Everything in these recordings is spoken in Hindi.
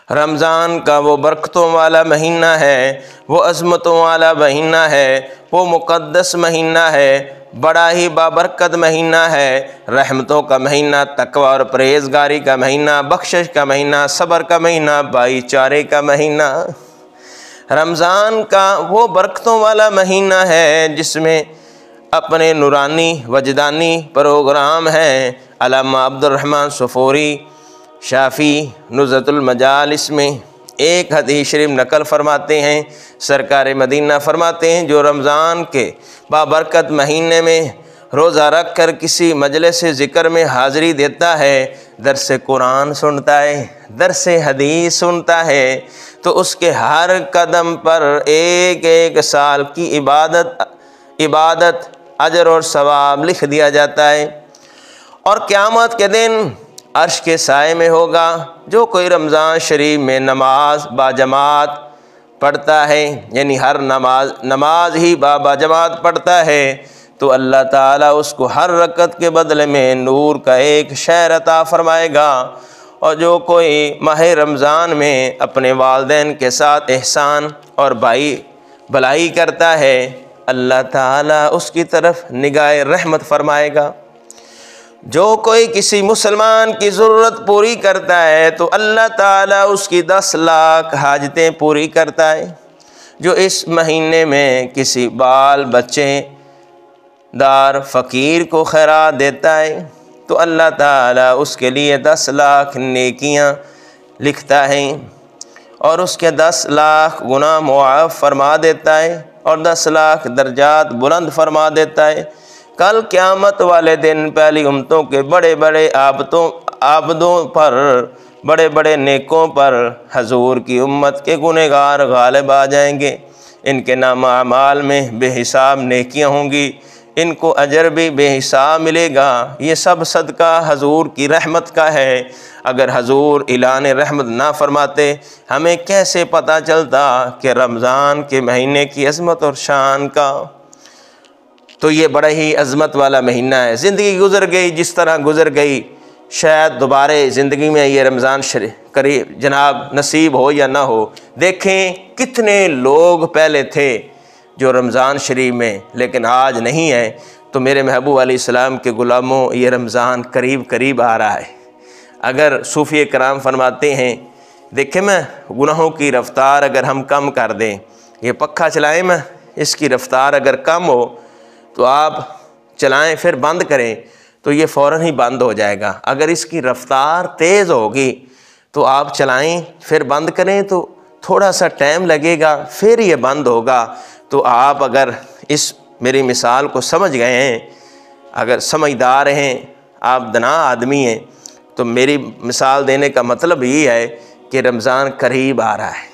रमज़ान का वो बरकतों वाला महीना है, वो अज़मतों वाला महीना है, वो मुक़द्दस महीना है, बड़ा ही बाबरकत महीना है, रहमतों का महीना, तक़वा और परहेज़गारी का महीना, बख्शिश का महीना, सब्र का महीना, भाईचारे का महीना। रमज़ान का वो बरकतों वाला महीना है जिसमें अपने नूरानी वजदानी प्रोग्राम हैं। अल्लामा अब्दुर रहमान सफ़ूरी शाफ़ी नुज़्रतुल मजालिस में एक हदीस शरीफ नकल फरमाते हैं। सरकार मदीना फरमाते हैं, जो रमज़ान के बाबरकत महीने में रोज़ा रख कर किसी मजलिस ज़िक्र में हाज़री देता है, दर्स कुरान सुनता है, दर्स हदीस सुनता है, तो उसके हर कदम पर एक एक साल की इबादत अजर और सवाब लिख दिया जाता है। और क़यामत के दिन अर्श के साए में होगा। जो कोई रमज़ान शरीफ में नमाज बाजमात पढ़ता है, यानी हर नमाज ही बाजमात पढ़ता है, तो अल्लाह ताला उसको हर रकत के बदले में नूर का एक शहर अता फरमाएगा। और जो कोई माह रमज़ान में अपने वालिदैन के साथ एहसान और भलाई करता है, अल्लाह ताला उसकी तरफ निगाह रहमत फरमाएगा। जो कोई किसी मुसलमान की ज़रूरत पूरी करता है, तो अल्लाह ताला उसकी 10 लाख हाजतें पूरी करता है। जो इस महीने में किसी बाल बच्चे दार फ़कीर को खैरात देता है, तो अल्लाह ताला उसके लिए 10 लाख नेकियां लिखता है और उसके 10 लाख गुनाह मुआफ़ फरमा देता है और 10 लाख दर्जात बुलंद फरमा देता है। कल क़यामत वाले दिन पहली उम्मतों के बड़े बड़े आबदों पर, बड़े बड़े नेकों पर हजूर की उम्मत के गुनहगार गालिब आ जाएंगे। इनके नामा अमाल में बेहिसाब नेकियां होंगी, इनको अजर भी बेहिसाब मिलेगा। ये सब सदका हजूर की रहमत का है। अगर हजूर इलान रहमत ना फरमाते, हमें कैसे पता चलता कि रमज़ान के महीने की अज़मत और शान का। तो ये बड़ा ही अज़मत वाला महीना है। ज़िंदगी गुज़र गई जिस तरह गुज़र गई, शायद दोबारा ज़िंदगी में ये रमज़ान करीब जनाब नसीब हो या ना हो। देखें कितने लोग पहले थे जो रमज़ान शरीफ में, लेकिन आज नहीं है। तो मेरे महबूब अलैहिस्सलाम के ग़ुलामों, ये रमज़ान करीब करीब आ रहा है। अगर सूफ़ी कराम फरमाते हैं, देखें मैं गुनाहों की रफ़्तार अगर हम कम कर दें, ये पक्खा चलाएं मैं, इसकी रफ़्तार अगर कम हो तो आप चलाएं, फिर बंद करें तो ये फ़ौरन ही बंद हो जाएगा। अगर इसकी रफ़्तार तेज़ होगी तो आप चलाएं, फिर बंद करें तो थोड़ा सा टाइम लगेगा, फिर ये बंद होगा। तो आप अगर इस मेरी मिसाल को समझ गए हैं, अगर समझदार हैं, आप दना आदमी हैं, तो मेरी मिसाल देने का मतलब ये है कि रमज़ान करीब आ रहा है,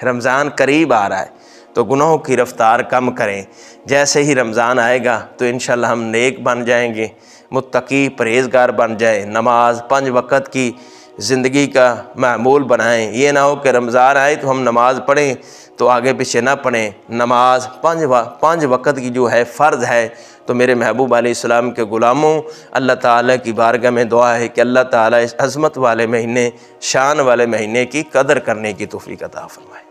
रमज़ान करीब आ रहा है, तो गुनाहों की रफ़्तार कम करें। जैसे ही रमज़ान आएगा तो इंशाअल्लाह हम नेक बन जाएंगे, मुत्तकी परहेज़गार बन जाए, नमाज 5 वक़्त की ज़िंदगी का मामूल बनाएं। ये ना हो कि रमज़ान आए तो हम नमाज़ पढ़ें तो आगे पीछे ना पढ़ें। नमाज 5 वक़्त की जो है फ़र्ज़ है। तो मेरे महबूब अलैहिस्सलाम के ग़ुलामों, अल्लाह ताला की बारगाह में दुआ है कि अल्लाह ताला इस अज़मत वाले महीने, शान वाले महीने की कदर करने की तौफ़ीक़ अता फ़रमाए।